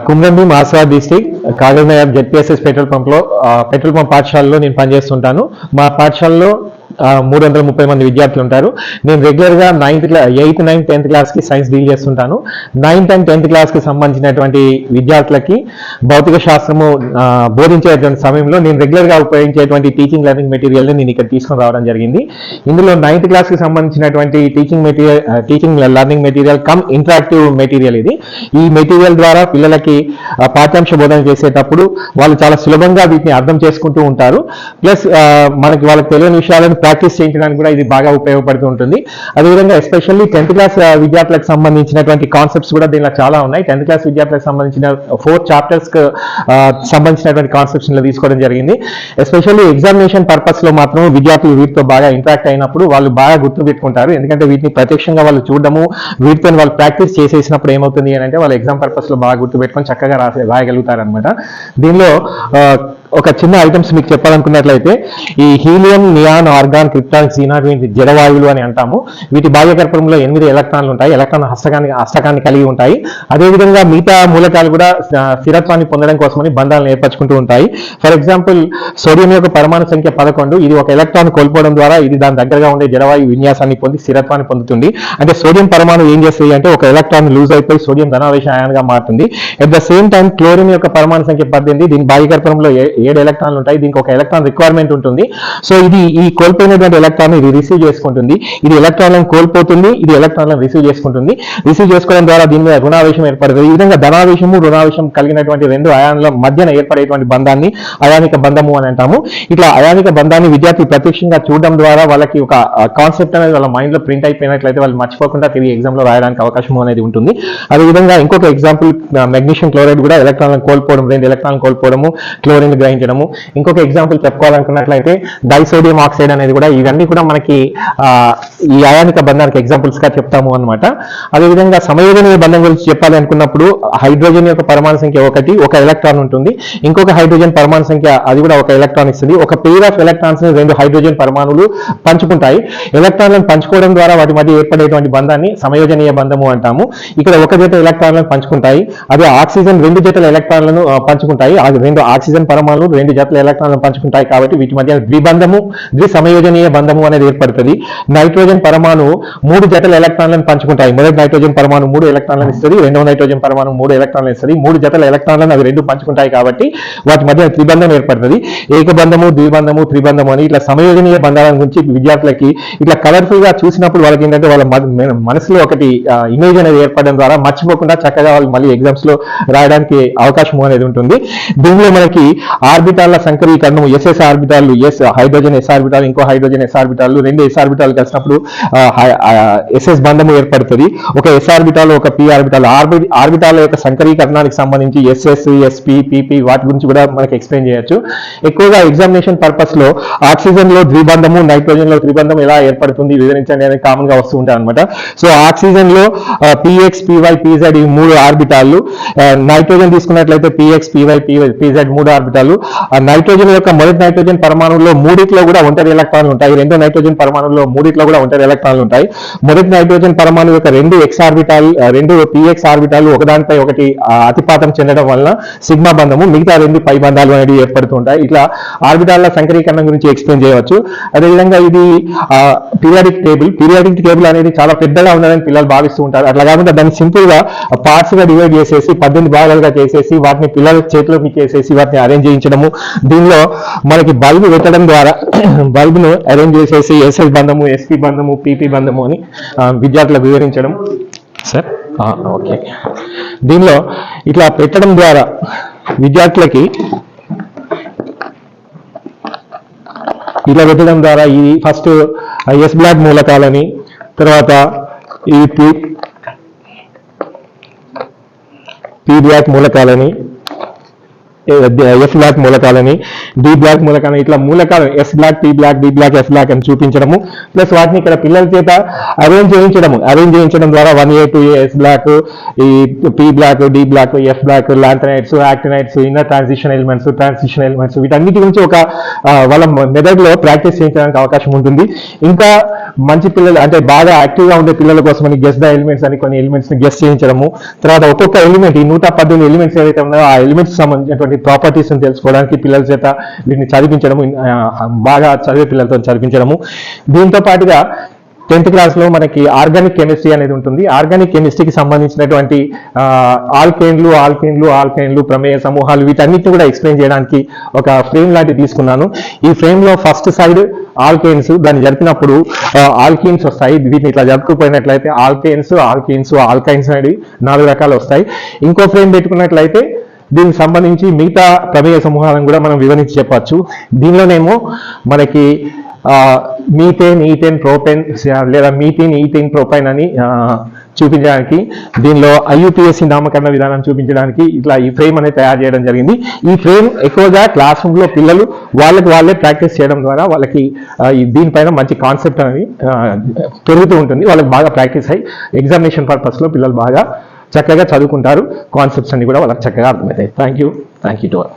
Komaram Bheem Asifabad district Kagaznagar ZPSS petrol పంప్లో petrol pump పాఠశాలలో నేను పనిచేస్తుంటాను. మా పాఠశాలలో 330 మంది విద్యార్థులు ఉంటారు. నేను రెగ్యులర్గా 8th, 9th, 10th క్లాస్కి సైన్స్ డీల్ చేస్తుంటాను. 9th and 10th క్లాస్కి సంబంధించినటువంటి విద్యార్థులకి భౌతిక శాస్త్రము బోధించేటువంటి సమయంలో నేను రెగ్యులర్గా ఉపయోగించేటువంటి టీచింగ్ లెర్నింగ్ మెటీరియల్ని నేను ఇక్కడ తీసుకొని రావడం జరిగింది. ఇందులో 9th క్లాస్కి సంబంధించినటువంటి teaching learning material come interactive material ఇది. ఈ మెటీరియల్ ద్వారా పిల్లలకి పాఠ్యాంశ బోధన చేసేటప్పుడు వాళ్ళు చాలా సులభంగా వీటిని అర్థం చేసుకుంటూ ఉంటారు. ప్లస్ మనకి వాళ్ళకి తెలియని విషయాలను ప్రాక్టీస్ చేయించడానికి కూడా ఇది బాగా ఉపయోగపడుతూ ఉంటుంది. అదేవిధంగా ఎస్పెషల్లీ 10th క్లాస్ విద్యార్థులకు సంబంధించినటువంటి కాన్సెప్ట్స్ కూడా దీనిలో చాలా ఉన్నాయి. 10th క్లాస్ విద్యార్థులకు సంబంధించిన 4 చాప్టర్స్ సంబంధించినటువంటి కాన్సెప్ట్స్ తీసుకోవడం జరిగింది. ఎస్పెషల్లీ ఎగ్జామినేషన్ పర్పస్ లో మాత్రం విద్యార్థులు వీటితో బాగా ఇంటరాక్ట్ అయినప్పుడు వాళ్ళు బాగా గుర్తు పెట్టుకుంటారు. ఎందుకంటే వీటిని ప్రత్యక్షంగా వాళ్ళు చూడడము, వీటితో వాళ్ళు ప్రాక్టీస్ చేసేసినప్పుడు ఏమవుతుంది అంటే వాళ్ళు ఎగ్జామ్ పర్పస్ లో బాగా గుర్తు పెట్టుకొని చక్కగా రాయగలుగుతారు అనమాట. దీనిలో ఒక చిన్న ఐటమ్స్ మీకు చెప్పాలనుకున్నట్లయితే ఈ helium, neon, organ, krypton, xenon వీటి జడవాయువులు అని అంటాము. వీటి బాహ్యగర్భంలో 8 ఎలక్ట్రాన్లు ఉంటాయి. ఎలక్ట్రాన్ హస్తకాన్ని కలిగి ఉంటాయి. అదేవిధంగా మిగతా మూలకాలు కూడా స్థిరత్వాన్ని పొందడం కోసమని బంధాలను ఏర్పరచుకుంటూ ఉంటాయి. ఫర్ ఎగ్జాంపుల్ సోడియం యొక్క పరమాణు సంఖ్య 11. ఇది ఒక ఎలక్ట్రాన్ కోల్పోవడం ద్వారా ఇది దాని దగ్గరగా ఉండే జడవాయు విన్యాసాన్ని పొంది స్థిరత్వాన్ని పొందుతుంది. అంటే సోడియం పరమాణు ఏం చేస్తుంది అంటే ఒక ఎలక్ట్రాన్ లూజ్ అయిపోయి సోడియం ధనావేశ అయాన్గా మారుతుంది. At the same time chlorine యొక్క పరమాణు సంఖ్య 18. దీని బాహ్యగర్భంలో 7 ఎలక్ట్రాన్లు ఉంటాయి. దీనికి ఒక ఎలక్ట్రాన్ రిక్వైర్మెంట్ ఉంటుంది. సో ఇది ఈ కోల్పోయినటువంటి ఎలక్ట్రాన్ ఇది రిసీవ్ చేసుకుంటుంది. ఇది ఎలక్ట్రాన్లను కోల్పోతుంది, ఇది ఎలక్ట్రాన్లను రిసీవ్ చేసుకుంటుంది. రిసీవ్ చేసుకోవడం ద్వారా దీని మీద రుణావేశం ఏర్పడుతుంది. ఈ విధంగా ధనావేశము, రుణావేశం కలిగినటువంటి 2 అయాన్ల మధ్యన ఏర్పడేటువంటి బంధాన్ని అయానిక బంధము అని అంటాము. ఇట్లా అయానిక బంధాన్ని విద్యార్థి ప్రత్యక్షంగా చూడడం ద్వారా వాళ్ళకి ఒక కాన్సెప్ట్ అనేది వాళ్ళ మైండ్ లో ప్రింట్ అయిపోయినట్లయితే వాళ్ళు మర్చిపోకుండా తిరిగి ఎగ్జామ్ లో రాయడానికి అవకాశం అనేది ఉంటుంది. అదేవిధంగా ఇంకొక ఎగ్జాంపుల్ మెగ్నీషియం క్లోరైడ్ కూడా ఎలక్ట్రాన్లను కోల్పోవడం, 2 ఎలక్ట్రాన్లు కోల్పోవడము, క్లోరిన్ గ్రహించడము. ఇంకొక ఎగ్జాంపుల్ చెప్పుకోవాలనుకున్నట్లయితే డైసోడియం ఆక్సైడ్ అనేది కూడా, ఇవన్నీ కూడా మనకి ఈ అయానిక బంధానికి ఎగ్జాంపుల్స్ గా చెప్తాము అనమాట. అదేవిధంగా సమయోజనీయ బంధం గురించి చెప్పాలి అనుకున్నప్పుడు హైడ్రోజన్ యొక్క పరమాణు సంఖ్య 1, ఒక ఎలక్ట్రాన్ ఉంటుంది. ఇంకొక హైడ్రోజన్ పరమాణు సంఖ్య అది కూడా ఒక ఎలక్ట్రాన్ ఇస్తుంది. ఒక పెయిర్ ఆఫ్ ఎలక్ట్రాన్స్ ని 2 హైడ్రోజన్ పరమాణులు పంచుకుంటాయి. ఎలక్ట్రాన్లను పంచుకోవడం ద్వారా వాటి మధ్య ఏర్పడేటువంటి బంధాన్ని సమయోజనీయ బంధము అంటాము. ఇక్కడ ఒక జత ఎలక్ట్రాన్లను పంచుకుంటాయి. అదే ఆక్సిజన్ 2 జతల ఎలక్ట్రాన్లను పంచుకుంటాయి. 2 ఆక్సిజన్ పరమాణులు 2 జతల ఎలక్ట్రాన్లను పంచుకుంటాయి. కాబట్టి వీటి మధ్య ద్విబంధము, ద్విసమయోజనీయ బంధము అనేది ఏర్పడుతుంది. నైట్రోజన్ పరమాణు 3 జతల ఎలక్ట్రాన్లను పంచుకుంటాయి. మొదటి నైట్రోజన్ పరమాణు 3 ఎలక్ట్రాన్లను ఇస్తుంది. రెండవ నైట్రోజన్ పరమాణు 3 ఎలక్ట్రాన్లను ఇస్తుంది. 3 జతల ఎలక్ట్రాన్లను అవి 2 పంచుకుంటాయి. కాబట్టి వాటి మధ్య త్రిబంధం ఏర్పడుతుంది. ఏకబంధము, ద్విబంధము, త్రిబంధము అని ఇట్లా సమయోజనీయ బంధాల గురించి విద్యార్థులకి ఇట్లా కలర్ఫుల్ గా చూసినప్పుడు వాళ్ళకి ఏంటంటే వాళ్ళ మనసులో ఒకటి ఇమేజ్ అనేది ఏర్పడడం ద్వారా మర్చిపోకుండా చక్కగా వాళ్ళు మళ్ళీ ఎగ్జామ్స్ లో రాయడానికి అవకాశం అనేది ఉంటుంది. దీనిలో మనకి ఆర్బిటాల సంకరీకరణం, ఎస్ఎస్ ఆర్బిటాలు, హైడ్రోజన్ ఎస్ ఆర్బిటాల్, ఇంకో హైడ్రోజన్ ఎస్ ఆర్బిటాలు, 2 ఎస్ ఆర్బిటాలు కలిసినప్పుడు ఎస్ఎస్ బంధము ఏర్పడుతుంది. ఒక ఎస్ ఆర్బిటాల్, ఒక పి ఆర్బిటాల్. ఆర్బిటాల యొక్క సంకరీకరణానికి సంబంధించి ఎస్ఎస్, ఎస్పి, పిపి వాటి గురించి కూడా మనకి ఎక్స్ప్లెయిన్ చేయొచ్చు. ఎక్కువగా ఎగ్జామినేషన్ పర్పస్ లో ఆక్సిజన్ లో ద్విబంధము, నైట్రోజన్ లో త్రిబంధం ఎలా ఏర్పడుతుంది వివరించండి అనేది కామన్ గా వస్తూ ఉంటాయి అనమాట. సో ఆక్సిజన్ లో పిఎక్స్, పివై, పిజెడ్ ఈ 3 ఆర్బిటాలు. నైట్రోజన్ తీసుకున్నట్లయితే పిఎక్స్, పివై, పిజెడ్ 3 ఆర్బిటాలు. నైట్రోజన్ యొక్క మొదటి నైట్రోజన్ పరమాణువులో 3 కూడా ఒంటరి ఎలక్ట్రాన్లు ఉంటాయి. 2 నైట్రోజన్ పరమాణువులో 3 కూడా ఒంటరి ఎలక్ట్రాన్లు ఉంటాయి. మొదటి నైట్రోజన్ పరమాణు యొక్క 2 ఎక్స్ ఆర్బిటాల్, 2 పిఎక్స్ ఆర్బిటాలు ఒకదానిపై ఒకటి అతిపాతం చెందడం వలన సిగ్మా బంధము, మిగతా 2 పై బంధాలు అనేవి ఏర్పడుతుంటాయి. ఇట్లా ఆర్బిటాల సంకరీకరణ గురించి ఎక్స్ప్లెయిన్ చేయవచ్చు. అదేవిధంగా ఇది పీరియాడిక్ టేబుల్ అనేది చాలా పెద్దగా ఉన్నదని పిల్లలు భావిస్తూ ఉంటారు. అట్లా కాకుండా దాన్ని సింపుల్ గా పార్ట్స్ గా డివైడ్ చేసేసి 18 భాగాలుగా చేసేసి వాటిని పిల్లల చేతిలోకి చేసేసి వాటిని అరేంజ్ చేయించడము. దీనిలో మనకి బల్బు పెట్టడం ద్వారా బల్బును అరేంజ్ చేసేసి ఎస్ఎస్ బంధము, ఎస్పి బంధము, పిపి బంధము అని విద్యార్థులకు వివరించడం. Sir okay. దీనిలో ఇట్లా పెట్టడం ద్వారా విద్యార్థులకి ఇది ఫస్ట్ ఎస్ బ్లాక్ మూలకాలని, తర్వాత ఈ పి బ్లాక్ మూలకాలని, ఎఫ్ బ్లాక్ మూలకాలని, డి బ్లాక్ మూలకాలని, ఇట్లా మూలకాలు s block, t block, d block, f block అని చూపించడము, ప్లస్ వాటిని ఇక్కడ పిల్లల చేత అరేంజ్ చేయించడం ద్వారా 1A 2A ఎస్ బ్లాక్, ఈ p block, d block, f block, lanthanides, actinides, inner transition elements వీటన్నిటి గురించి ఒక వాళ్ళ మెథడ్లో ప్రాక్టీస్ చేయించడానికి అవకాశం ఉంటుంది. ఇంకా మంచి పిల్లలు అంటే బాగా యాక్టివ్గా ఉండే పిల్లల కోసం అని గెస్ ద ఎలిమెంట్స్ అని కొన్ని ఎలిమెంట్స్ ని గెస్ చేయించడము, తర్వాత ఒక్కొక్క ఎలిమెంట్ ఈ 118 ఎలిమెంట్స్ ఏవైతే ఉన్నాయో ఆ ఎలిమెంట్స్ సంబంధించినటువంటి ప్రాపర్టీస్ తెలుసుకోవడానికి పిల్లల చేత వీటిని చదివించడము, బాగా చదివే పిల్లలతో చదివించడము. దీంతో పాటుగా 10th క్లాస్లో మనకి ఆర్గానిక్ కెమిస్ట్రీ అనేది ఉంటుంది. ఆర్గానిక్ కెమిస్ట్రీకి సంబంధించినటువంటి ఆల్కైన్లు, ప్రమేయ సమూహాలు వీటన్నిటిని కూడా ఎక్స్ప్లెయిన్ చేయడానికి ఒక ఫ్రేమ్ లాంటివి తీసుకున్నాను. ఈ ఫ్రేమ్లో ఫస్ట్ సైడ్ ఆల్కైన్స్, దాన్ని జరిపినప్పుడు ఆల్కీన్స్ వస్తాయి. వీటిని ఇట్లా జరుపుకుపోయినట్లయితే ఆల్కైన్స్ అనేవి 4 రకాలు వస్తాయి. ఇంకో ఫ్రేమ్ పెట్టుకున్నట్లయితే దీనికి సంబంధించి మిగతా ప్రమేయ సమూహాలను కూడా మనం వివరించి చెప్పచ్చు. దీనిలోనేమో మనకి మీథేన్, ఈథేన్, ప్రోపేన్ లేదా మీథేన్, ఈథేన్, ప్రోపైన్ అని చూపించడానికి, దీనిలో IUPAC నామకరణ విధానం చూపించడానికి ఇట్లా ఈ ఫ్రేమ్ అనేది తయారు చేయడం జరిగింది. ఈ ఫ్రేమ్ ఎక్కువగా క్లాస్ రూమ్లో పిల్లలు వాళ్ళే ప్రాక్టీస్ చేయడం ద్వారా వాళ్ళకి దీనిపైన మంచి కాన్సెప్ట్ అనేది పెరుగుతూ ఉంటుంది. వాళ్ళకి బాగా ప్రాక్టీస్ అయ్యి ఎగ్జామినేషన్ పర్పస్లో పిల్లలు బాగా చక్కగా చదువుకుంటారు. కాన్సెప్ట్స్ అన్ని కూడా వాళ్ళకి చక్కగా అర్థమవుతాయి. Thank you to all.